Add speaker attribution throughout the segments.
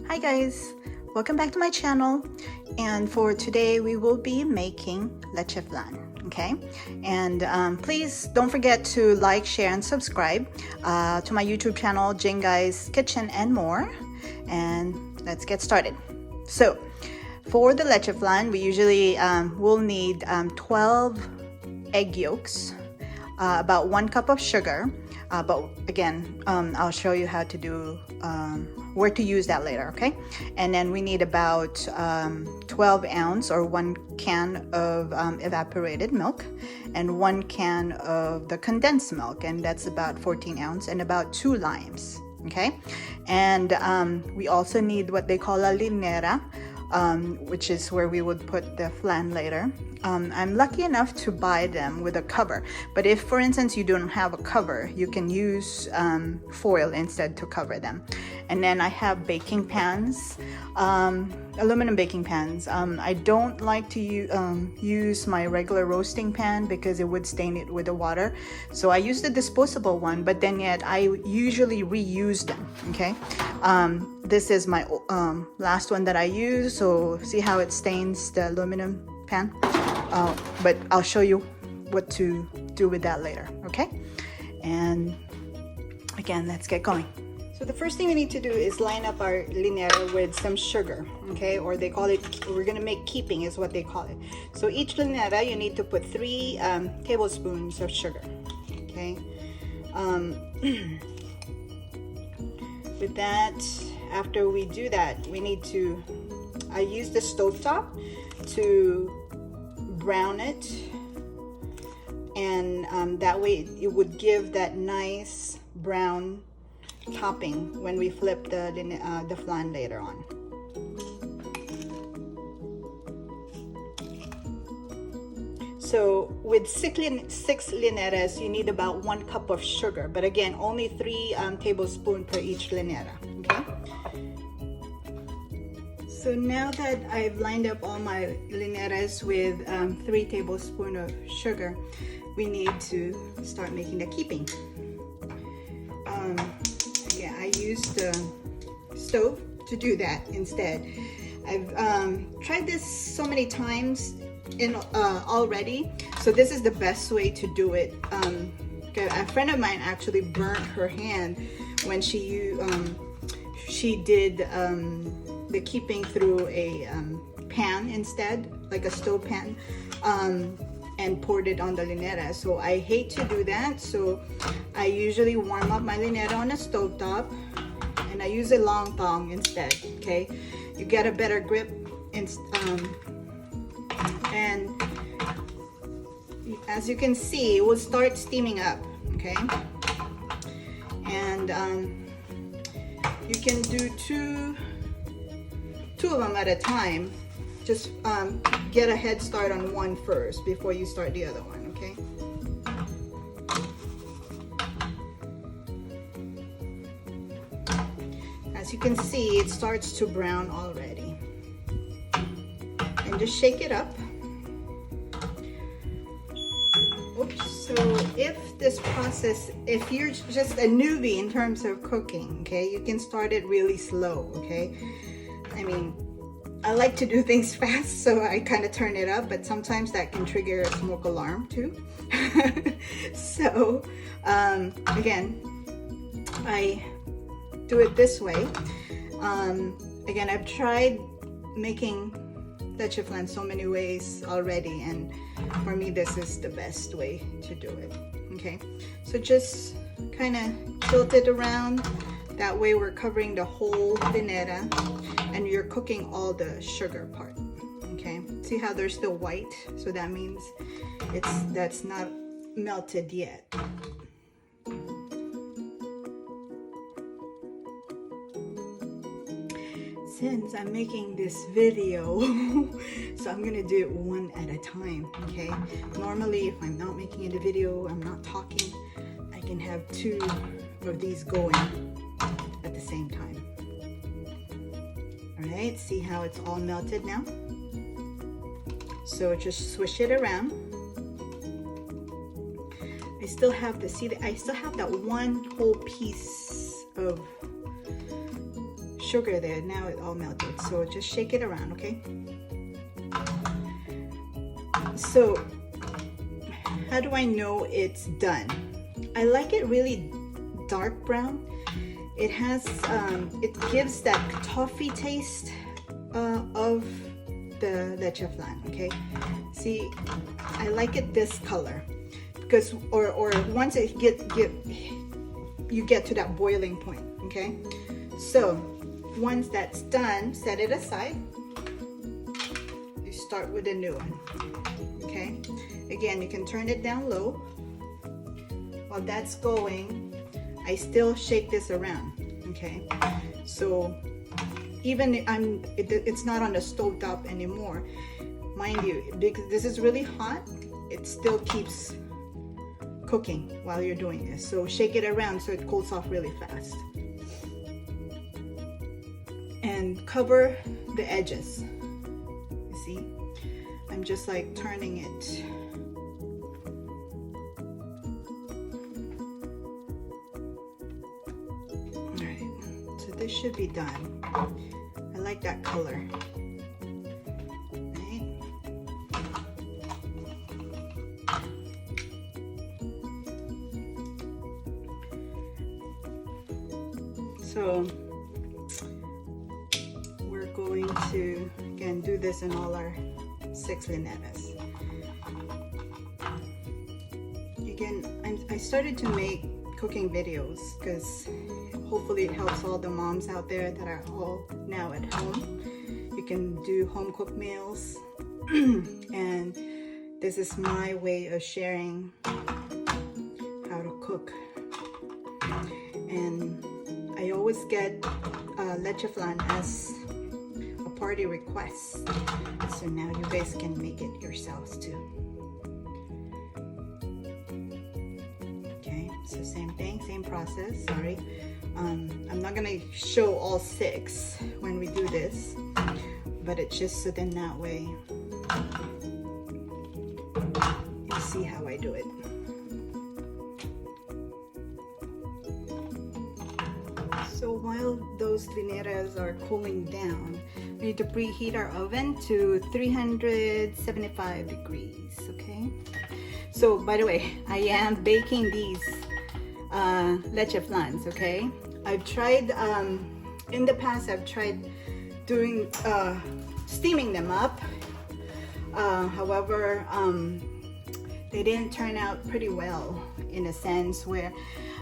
Speaker 1: Hi guys, welcome back to my channel, and for today we will be making leche flan. Okay, and please don't forget to like, share, and subscribe to my YouTube channel, Jingai's Kitchen and More. And let's get started. So for the leche flan, we usually will need 12 egg yolks, about 1 cup of sugar, but again, I'll show you how to do where to use that later. Okay, and then we need about 12 ounce or 1 can of evaporated milk, and 1 can of the condensed milk, and that's about 14 ounce, and about 2 limes. Okay, and we also need what they call a Llanera, which is where we would put the flan later. I'm lucky enough to buy them with a cover, but if for instance you don't have a cover, you can use foil instead to cover them. And then I have baking pans, aluminum baking pans. I don't like to use my regular roasting pan because it would stain it with the water, so I use the disposable one, but then yet I usually reuse them. Okay, this is my last one that I use, so see how it stains the aluminum pan, but I'll show you what to do with that later. Okay, and again, let's get going. So the first thing we need to do is line up our Llanera with some sugar, okay, or they call it, we're gonna make keeping is what they call it. So each Llanera you need to put 3 tablespoons of sugar. Okay, with that, after we do that, we need to, I use the stovetop to brown it, and that way it would give that nice brown topping when we flip the flan later on. So with 6 Llaneras, you need about 1 cup of sugar, but again, only 3 tablespoons per each Llanera. Okay. So now that I've lined up all my Llaneras with 3 tablespoons of sugar, we need to start making the keeping. Yeah, I used the stove to do that instead. I've tried this so many times already, so this is the best way to do it. A friend of mine actually burnt her hand when she did the keeping through a pan instead, like a stove pan, and poured it on the Llanera. So I hate to do that, so I usually warm up my Llanera on a stovetop, and I use a long thong instead. Okay, you get a better grip, and as you can see, it will start steaming up. Okay, and you can do two of them at a time. Just get a head start on one first before you start the other one. Okay. As you can see, it starts to brown already, and just shake it up. Oops. So if this process, if you're just a newbie in terms of cooking, okay, you can start it really slow. Okay, I mean, I like to do things fast, so I kind of turn it up, but sometimes that can trigger a smoke alarm too. So again, I do it this way. Again, I've tried making leche flan so many ways already, and for me this is the best way to do it. Okay, so just kind of tilt it around. That way we're covering the whole Llanera, and you're cooking all the sugar part. Okay, see how they're still white? So that means that's not melted yet. Since I'm making this video, so I'm gonna do it one at a time. Okay, normally if I'm not making a video, I'm not talking, I can have 2 of these going at the same time. All right, see how it's all melted now? So just swish it around. I still have I still have that one whole piece of sugar there. Now it all melted. So just shake it around, okay? So how do I know it's done? I like it really dark brown. It has, it gives that toffee taste of the leche flan, okay? See, I like it this color because, or once it you get to that boiling point, okay? So once that's done, set it aside. You start with a new one, okay? Again, you can turn it down low. While that's going, I still shake this around, okay? So even it's not on the stove top anymore, mind you, because this is really hot, it still keeps cooking while you're doing this. So shake it around so it cools off really fast. And cover the edges. You see? I'm just like turning it. This should be done. I like that color. Right. So we're going to again do this in all our 6 Llaneras. Again, I started to make cooking videos because hopefully it helps all the moms out there that are all now at home. You can do home cooked meals and this is my way of sharing how to cook. And I always get leche flan as a party request, so now you guys can make it yourselves too. Okay, so same thing, same process. Sorry, I'm not gonna show all 6 when we do this, but it's just so then that way you see how I do it. So while those Llaneras are cooling down, we need to preheat our oven to 375 degrees, okay? So by the way, I am baking these leche flans, okay? I've tried, in the past I've tried doing, steaming them up. However, they didn't turn out pretty well in a sense where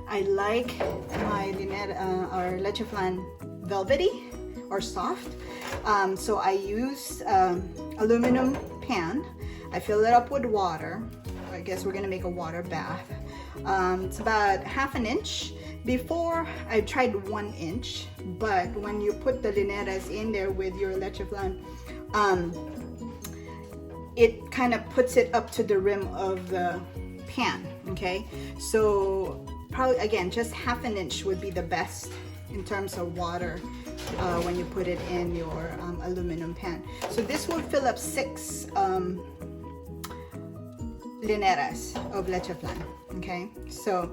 Speaker 1: I like my Llanera or leche flan velvety or soft. So I use aluminum pan. I fill it up with water. I guess we're gonna make a water bath. It's about ½ an inch. Before I tried 1 inch, but when you put the Llaneras in there with your leche flan, it kind of puts it up to the rim of the pan, okay? So probably, again, just ½ an inch would be the best in terms of water when you put it in your aluminum pan. So this will fill up 6 Llaneras of leche flan, okay? So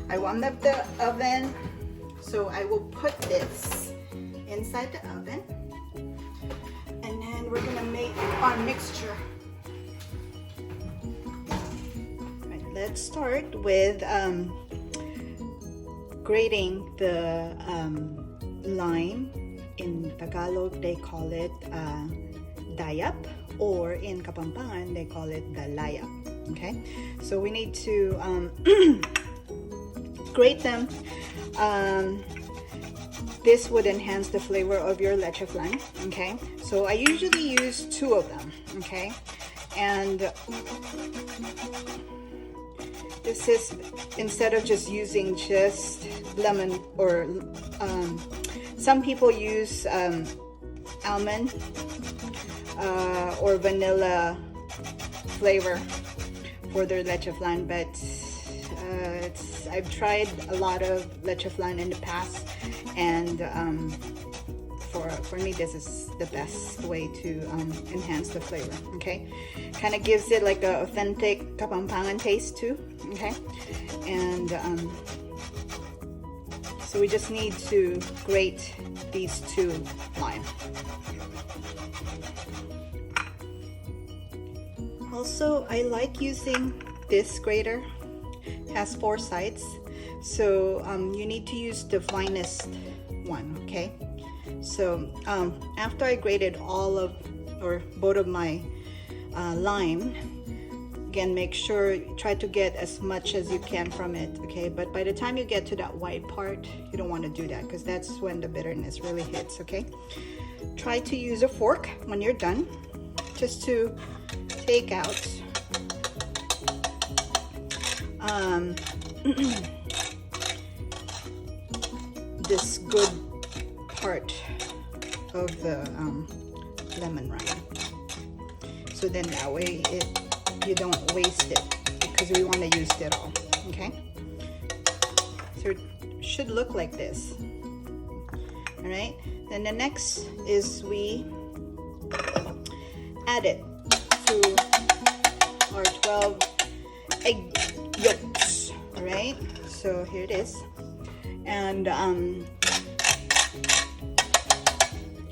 Speaker 1: I warmed up the oven, so I will put this inside the oven, and then we're gonna make our mixture. Right, let's start with grating the lime. In Tagalog they call it dayap, or in Kapampangan they call it dalayap. Okay, so we need to grate them. This would enhance the flavor of your leche flan. Okay, so I usually use 2 of them. Okay, and this is instead of just using just lemon, or some people use almond or vanilla flavor for their leche flan, but I've tried a lot of leche flan in the past, and for me this is the best way to enhance the flavor. Okay, kind of gives it like a authentic kapampangan taste too. Okay, and So we just need to grate these 2 lime. Also, I like using this grater. It has 4 sides, so you need to use the finest one, okay? So after I grated all of or both of my lime, again, make sure try to get as much as you can from it, okay? But by the time you get to that white part, you don't want to do that because that's when the bitterness really hits, okay? Try to use a fork when you're done, just to take out this good part of the lemon rind. So then that way you don't waste it, because we want to use it all, okay? So it should look like this. All right, then the next is we add it to our 12 egg yolks. All right, so here it is, and you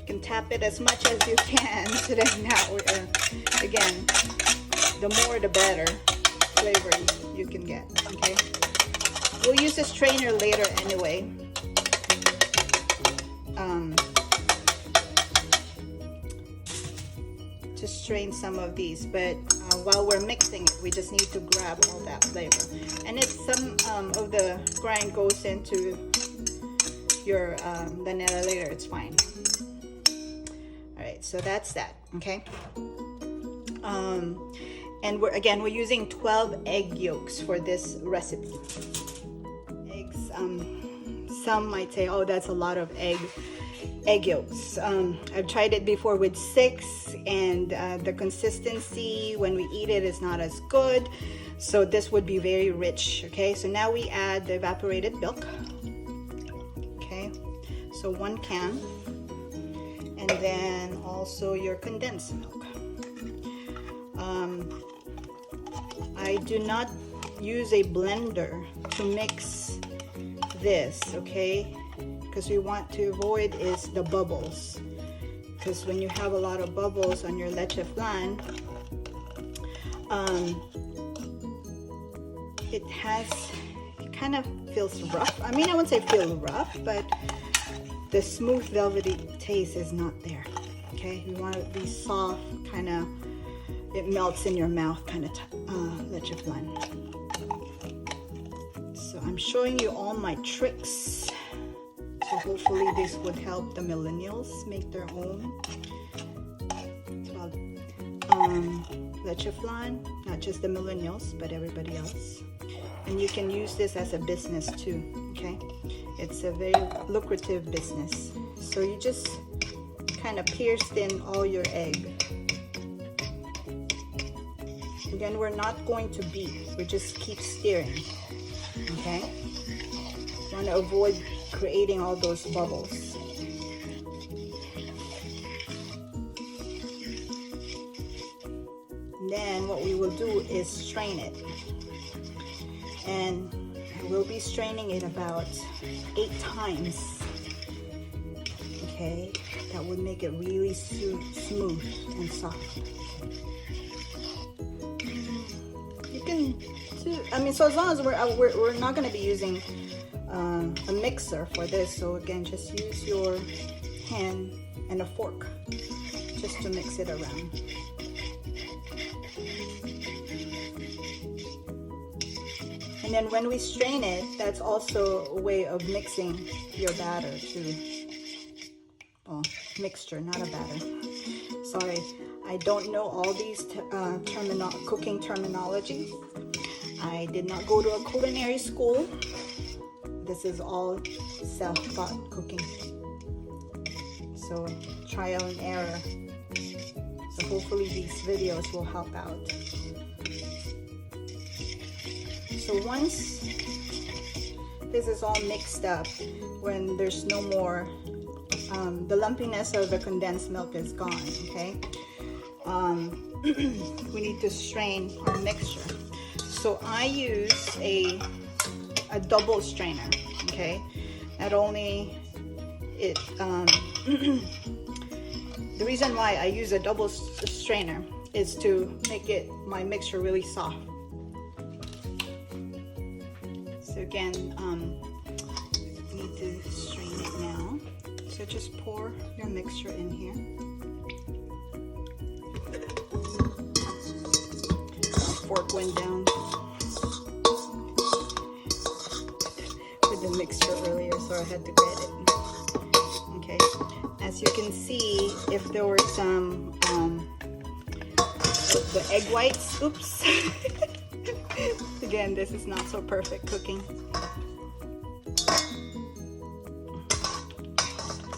Speaker 1: can tap it as much as you can. So then now again, the more the better flavor you can get, okay? We'll use a strainer later anyway. To strain some of these, but while we're mixing it, we just need to grab all that flavor. And if some of the grind goes into your Llanera later, it's fine. All right, so that's that, okay? And we're using 12 egg yolks for this recipe. Eggs, some might say, oh, that's a lot of egg yolks. I've tried it before with 6, and the consistency when we eat it is not as good. So this would be very rich, okay? So now we add the evaporated milk. Okay, so 1 can. And then also your condensed milk. I do not use a blender to mix this, okay? Because we want to avoid is the bubbles. Because when you have a lot of bubbles on your leche flan, it kind of feels rough. I mean, I wouldn't say feel rough, but the smooth velvety taste is not there, okay? We want it to be soft, kind of, it melts in your mouth kind of leche flan. So I'm showing you all my tricks. So hopefully this would help the millennials make their own leche flan, not just the millennials, but everybody else. And you can use this as a business too, okay? It's a very lucrative business. So you just kind of pierced in all your egg. Again, we're not going to beat, we just keep stirring, okay? You want to avoid creating all those bubbles. Then what we will do is strain it, and we'll be straining it about 8 times, okay? That would make it really smooth and soft. You can do, I mean, so as long as we're not going to be using a mixer for this, so again, just use your hand and a fork just to mix it around. And then when we strain it, that's also a way of mixing your batter too. Oh, mixture, not a batter. Sorry, I don't know all these cooking terminologies. I did not go to a culinary school. This is all self-taught cooking. So trial and error. So hopefully these videos will help out. So once this is all mixed up, when there's no more, the lumpiness of the condensed milk is gone, okay? We need to strain our mixture. So I use a double strainer, okay? Not only it, the reason why I use a double strainer is to make my mixture really soft. So again, you need to strain it now. So just pour your mixture in here. My fork went down with the mixture earlier, so I had to get it. Okay, as you can see, if there were some the egg whites, oops. Again, this is not so perfect cooking.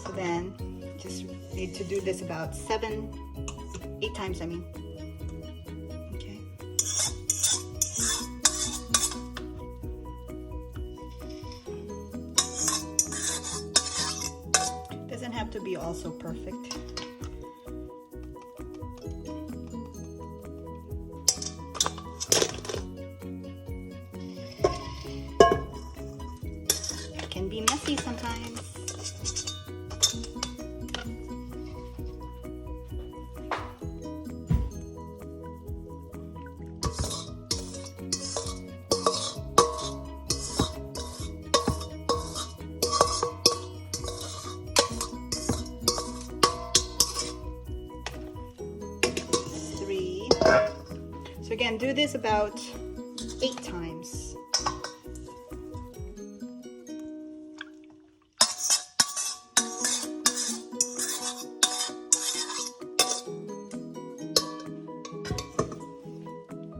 Speaker 1: So then, just need to do this about 8 times, I mean. Okay. Doesn't have to be also perfect. Can be messy sometimes. So again, do this about 8 times.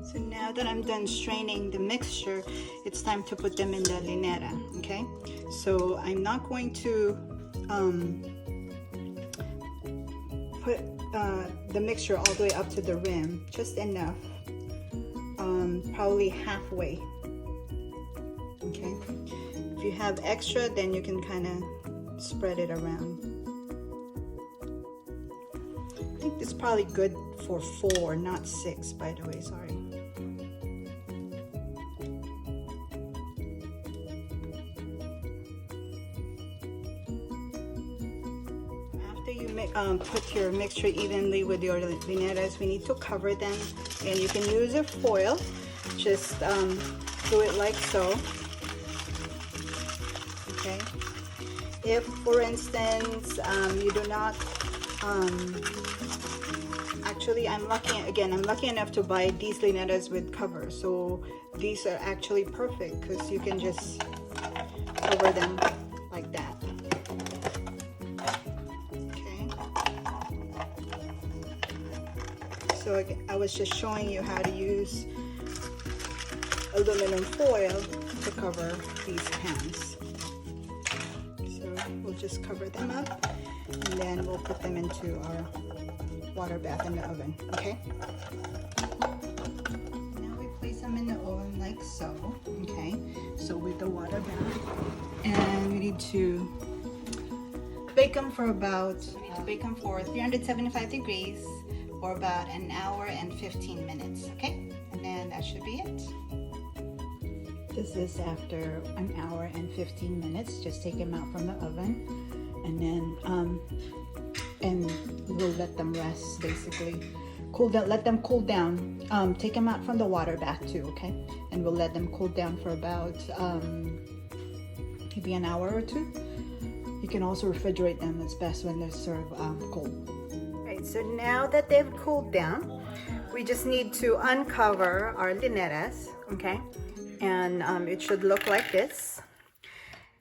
Speaker 1: So now that I'm done straining the mixture, it's time to put them in the Llanera, okay? So I'm not going to put the mixture all the way up to the rim, just enough, probably halfway. Okay, if you have extra, then you can kind of spread it around. I think this is probably good for 4, not 6, by the way, sorry. Put your mixture evenly with your Llanera's. We need to cover them, and you can use a foil. Just do it like so. Okay. If, for instance, you do not, actually, I'm lucky enough to buy these Llanera's with cover, so these are actually perfect because you can just cover them like that. So I was just showing you how to use aluminum foil to cover these pans. So we'll just cover them up, and then we'll put them into our water bath in the oven, okay? Now we place them in the oven like so, okay? So with the water bath, and we need to bake them for 375 degrees for about 1 hour and 15 minutes, okay? And then that should be it. This is after 1 hour and 15 minutes. Just take them out from the oven, and then and we'll let them rest, basically. Cool down, let them cool down. Take them out from the water bath too, okay? And we'll let them cool down for about maybe 1 hour or 2. You can also refrigerate them. It's best when they're served cold. So now that they've cooled down, we just need to uncover our Llanera's, okay? And it should look like this.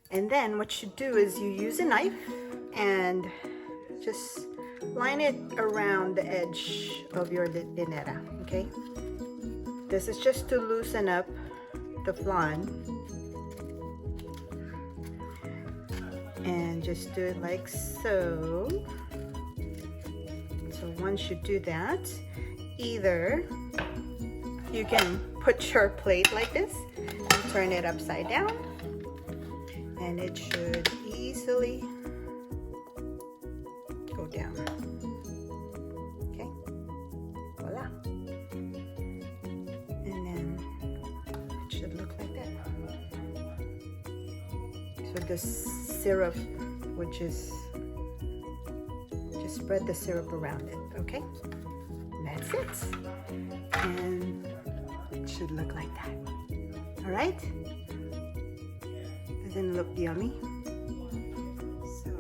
Speaker 1: And then what you do is you use a knife and just line it around the edge of your Llanera, okay? This is just to loosen up the flan. And just do it like so. So once you do that, either you can put your plate like this and turn it upside down, and it should easily go down. Okay, voila. And then it should look like that. So the syrup would just spread the syrup around it. Okay, that's it, and it should look like that. All right, doesn't it look yummy? So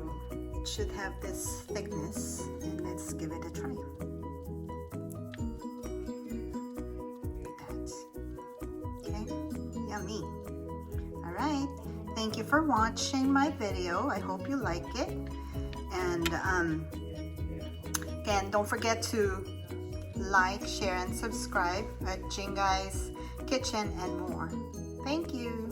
Speaker 1: it should have this thickness, and let's give it a try. Look at that. Okay, yummy. All right, thank you for watching my video. I hope you like it, and again, don't forget to like, share, and subscribe at Jingai's Kitchen and more. Thank you.